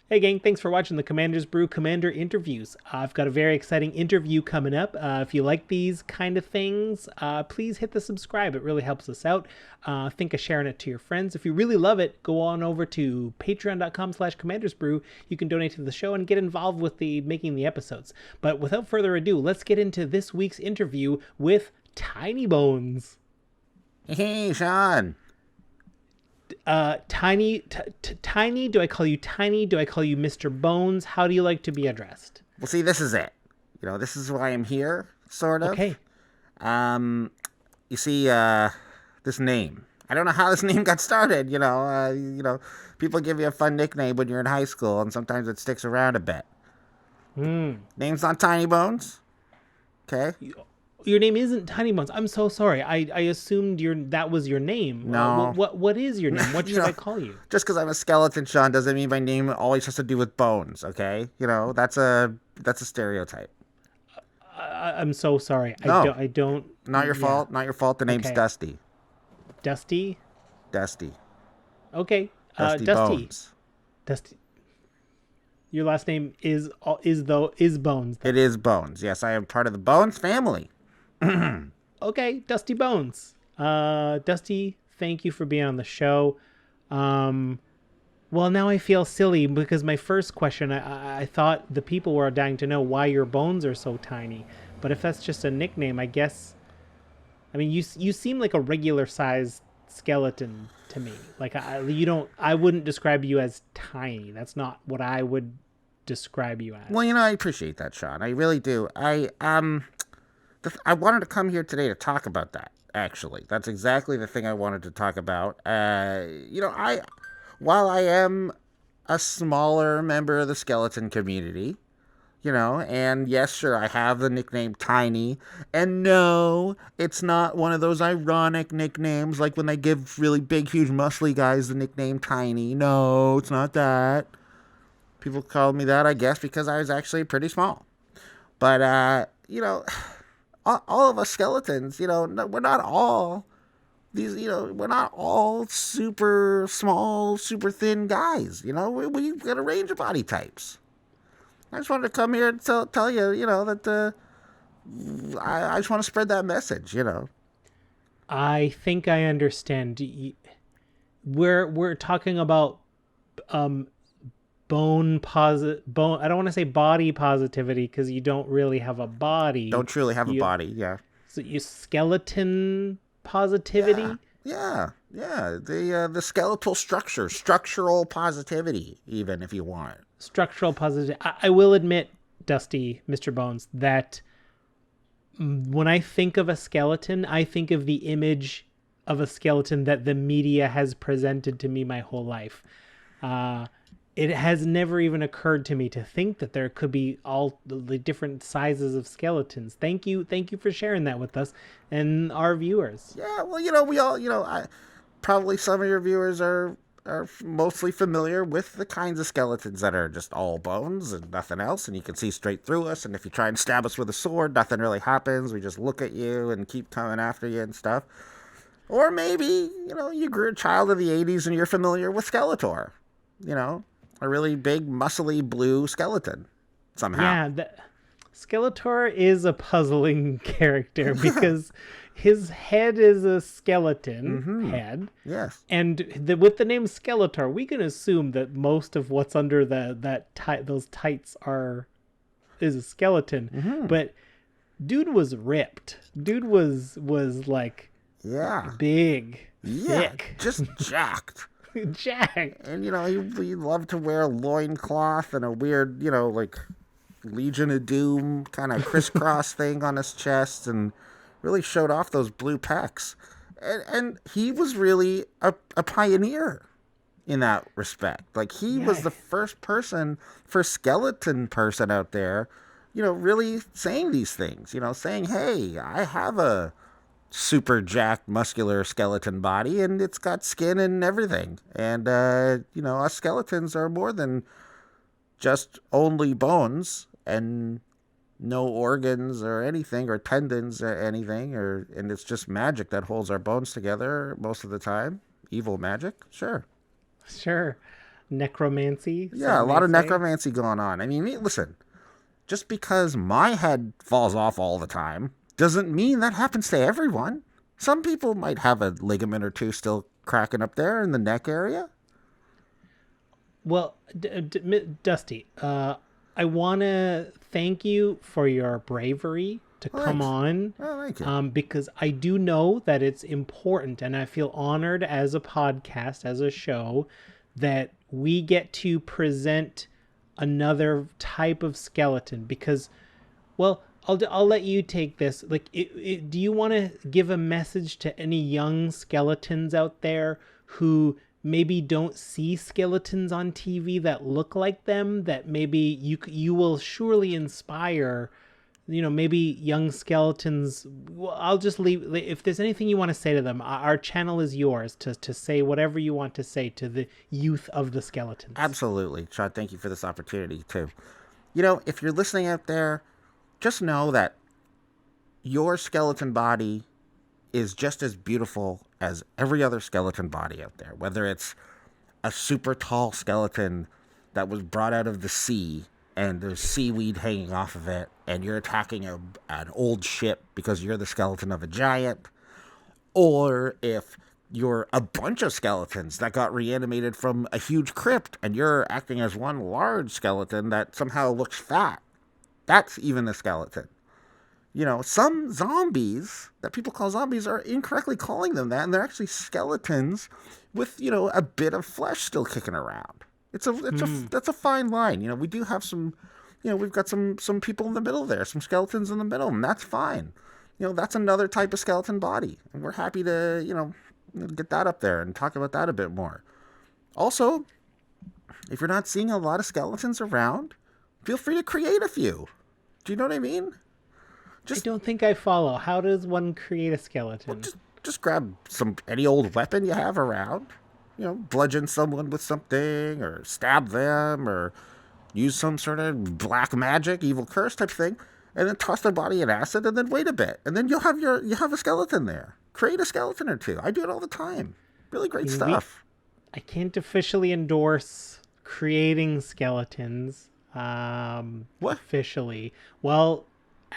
Hey gang, thanks for watching the Commander's Brew Commander interviews. I've got a very exciting interview coming up. If you like these kind of things, please hit the subscribe. It really helps us out. Think of sharing it to your friends. If you really love it, go on over to patreon.com/commandersbrew. You can donate to the show and get involved with the making the episodes. But without further ado, let's get into this week's interview with Tinybones. Hey, Sean. Tiny, do I call you Tiny? Do I call you Mr. Bones? How do you like to be addressed? Well, see, this is it. This is why I'm here, sort of. Okay. Um, you see, this name. I don't know how this name got started. People give you a fun nickname when you're in high school, and sometimes it sticks around a bit. Name's not Tinybones. Okay. Your name isn't Tinybones. I'm so sorry. I assumed that was your name. No. What is your name? What should I call you? Just because I'm a skeleton, Sean, doesn't mean my name always has to do with bones. Okay. That's a stereotype. I'm so sorry. No. I don't. Not your fault. Not your fault. The name's Okay. Dusty. Dusty. Dusty. Okay. Dusty Dusty. Bones. Dusty. Your last name is Bones. It is Bones. Yes, I am part of the Bones family. Okay, Dusty Bones. Dusty, thank you for being on the show. Well, now I feel silly because my first question, I thought the people were dying to know why your bones are so tiny. But if that's just a nickname, I guess. I mean, you seem like a regular sized skeleton to me. Like I wouldn't describe you as tiny. That's not what I would describe you as. Well, I appreciate that, Sean. I really do. I wanted to come here today to talk about that. Actually, that's exactly the thing I wanted to talk about. While I am a smaller member of the skeleton community, and yes, sure, I have the nickname Tiny, and no, it's not one of those ironic nicknames like when they give really big, huge, muscly guys the nickname Tiny. No, it's not that. People called me that, I guess, because I was actually pretty small. But, all of us skeletons, we're not all we're not all super small, super thin guys. We've got a range of body types. I just wanted to come here and tell you, that I just want to spread that message. I think I understand. We're talking about bone. I don't want to say body positivity because you don't really have a body. Don't truly have a body. Yeah. So you skeleton positivity. Yeah. The skeletal structural positivity, even if you want. Structural positivity. I will admit, Dusty, Mr. Bones, that when I think of a skeleton, I think of the image of a skeleton that the media has presented to me my whole life. It has never even occurred to me to think that there could be all the different sizes of skeletons. Thank you for sharing that with us and our viewers. Yeah, well, we all, probably some of your viewers are mostly familiar with the kinds of skeletons that are just all bones and nothing else, and you can see straight through us, and if you try and stab us with a sword, nothing really happens. We just look at you and keep coming after you and stuff. Or maybe, you grew a child of the 80s and you're familiar with Skeletor, a really big, muscly blue skeleton somehow. Yeah, Skeletor is a puzzling character because his head is a skeleton head. Yes. And with the name Skeletor, we can assume that most of what's under those tights is a skeleton. But dude was ripped. Dude was like big, thick, just jacked. Jack. And, he loved to wear a loincloth and a weird, like Legion of Doom kind of crisscross thing on his chest, and really showed off those blue pecs. And he was really a pioneer in that respect. Like, he was the first skeleton person out there, really saying these things, saying, hey, I have a super jacked muscular skeleton body and it's got skin and everything, and us skeletons are more than just only bones and no organs or anything or tendons or anything, and it's just magic that holds our bones together most of the time. Evil magic. Sure. necromancy. Yeah, a Some lot may of say. necromancy going on. I mean, listen, just because my head falls off all the time doesn't mean that happens to everyone. Some people might have a ligament or two still cracking up there in the neck area. Well, Dusty, I want to thank you for your bravery to Oh, come thanks. on, Oh, thank you. because I do know that it's important, and I feel honored as a podcast, as a show, that we get to present another type of skeleton. Because, well, I'll let you take this. Like, do you want to give a message to any young skeletons out there who maybe don't see skeletons on TV that look like them? That maybe you will surely inspire. Maybe young skeletons. Well, I'll just leave. If there's anything you want to say to them, our channel is yours to say whatever you want to say to the youth of the skeletons. Absolutely. Chad, thank you for this opportunity, too. If you're listening out there, just know that your skeleton body is just as beautiful as every other skeleton body out there. Whether it's a super tall skeleton that was brought out of the sea and there's seaweed hanging off of it, and you're attacking an old ship because you're the skeleton of a giant, or if you're a bunch of skeletons that got reanimated from a huge crypt and you're acting as one large skeleton that somehow looks fat. That's even a skeleton. Some zombies that people call zombies are incorrectly calling them that, and they're actually skeletons with, a bit of flesh still kicking around. That's a fine line. We do have some, we've got some people in the middle there, some skeletons in the middle, and that's fine. That's another type of skeleton body, and we're happy to, get that up there and talk about that a bit more. Also, if you're not seeing a lot of skeletons around, feel free to create a few. Do you know what I mean? I don't think I follow. How does one create a skeleton? Just grab any old weapon you have around. Bludgeon someone with something, or stab them, or use some sort of black magic, evil curse type thing, and then toss their body in acid, and then wait a bit, and then you have a skeleton there. Create a skeleton or two. I do it all the time. Really great stuff. I can't officially endorse creating skeletons. What? Officially? Well,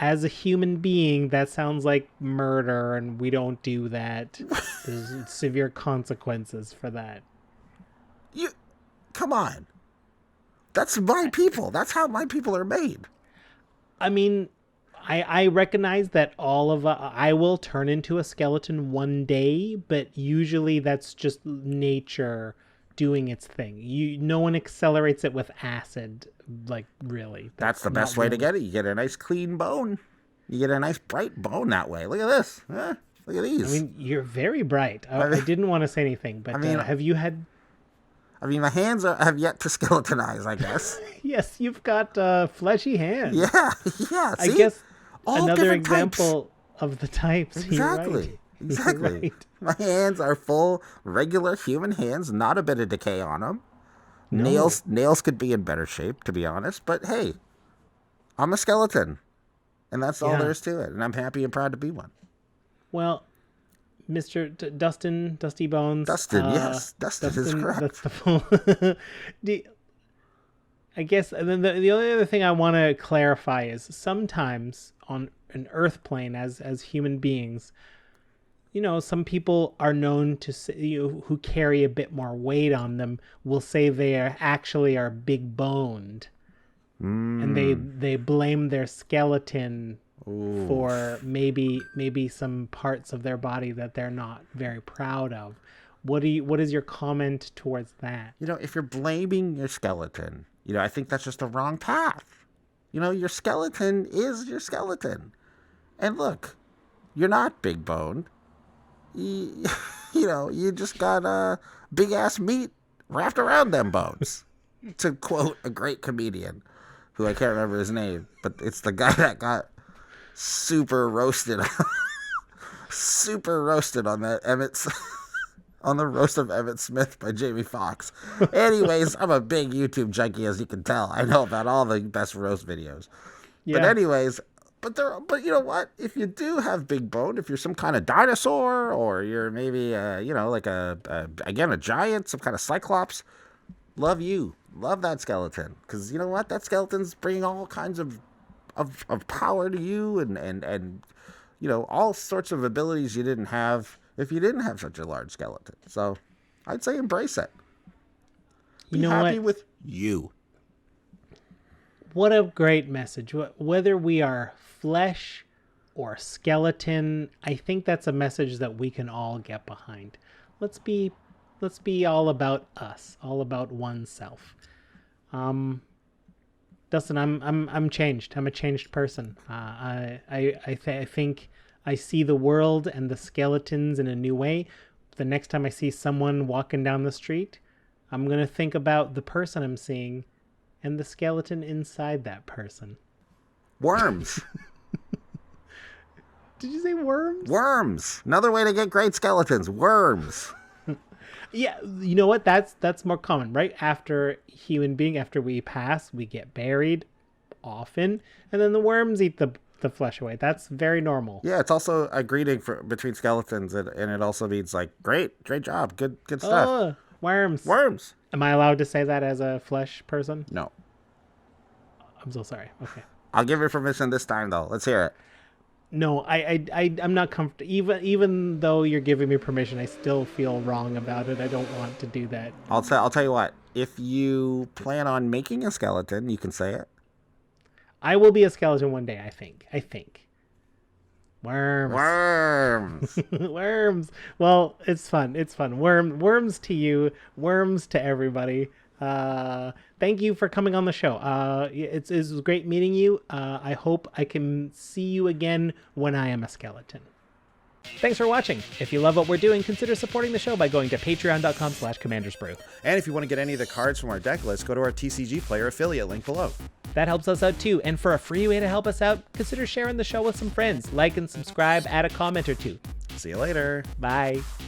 as a human being, that sounds like murder, and we don't do that. There's severe consequences for that. Come on. That's my people. That's how my people are made. I mean, I recognize that I will turn into a skeleton one day, but usually that's just nature doing its thing. No one accelerates it with acid, like, really. That's the best way to get it. You get a nice clean bone. You get a nice bright bone that way. Look at this. Look at these. I mean, you're very bright. I didn't want to say anything, but have you had... my hands have yet to skeletonize, I guess. Yes, you've got fleshy hands. Yeah. See? I guess all another example types. Of the types. Exactly. Exactly. Right. My hands are full, regular human hands, not a bit of decay on them. No. Nails could be in better shape, to be honest. But hey, I'm a skeleton, and that's all there is to it. And I'm happy and proud to be one. Well, Mr. Dusty Bones. Yes, Dustin is correct. That's the full. I guess, and then the only other thing I want to clarify is sometimes on an Earth plane, as human beings, some people are known to say, who carry a bit more weight on them, will say they are big boned, and they blame their skeleton for maybe some parts of their body that they're not very proud of. What is your comment towards that? If you're blaming your skeleton, I think that's just the wrong path. Your skeleton is your skeleton. And look, you're not big boned. You just got big ass meat wrapped around them bones. To quote a great comedian who I can't remember his name, but it's the guy that got super roasted on that on the roast of Emmett Smith by Jamie Foxx. Anyways, I'm a big YouTube junkie, as you can tell. I know about all the best roast videos. Yeah. But anyways, but you know what? If you do have big bone, if you're some kind of dinosaur, or you're maybe like a giant, some kind of cyclops, love you. Love that skeleton. Because you know what? That skeleton's bringing all kinds of power to you and all sorts of abilities you didn't have if you didn't have such a large skeleton. So I'd say embrace it. Be happy with you. What a great message. Whether we are flesh or skeleton, I think that's a message that we can all get behind. Let's be all about us, all about oneself. Dustin, I'm changed. I'm a changed person. I think I see the world and the skeletons in a new way. The next time I see someone walking down the street, I'm gonna think about the person I'm seeing and the skeleton inside that person. Worms. Did you say worms? Worms. Another way to get great skeletons. Worms. Yeah, you know what? That's more common, right? After after we pass, we get buried often, and then the worms eat the flesh away. That's very normal. Yeah, it's also a greeting between skeletons, and it also means like great job, good stuff. Oh, worms. Worms. Am I allowed to say that as a flesh person? No. I'm so sorry. Okay. I'll give you permission this time, though. Let's hear it. No, I'm not comfortable. Even though you're giving me permission, I still feel wrong about it. I don't want to do that. I'll tell you what. If you plan on making a skeleton, you can say it. I will be a skeleton one day. I think. Worms. Worms. Worms. Well, it's fun. Worms to you. Worms to everybody. Thank you for coming on the show. It was great meeting you. I hope I can see you again when I am a skeleton. Thanks for watching. If you love what we're doing, consider supporting the show by going to patreon.com/commandersbrew. And if you want to get any of the cards from our deck list, go to our TCG Player affiliate link below. That helps us out too. And for a free way to help us out, consider sharing the show with some friends. Like and subscribe, add a comment or two. See you later. Bye.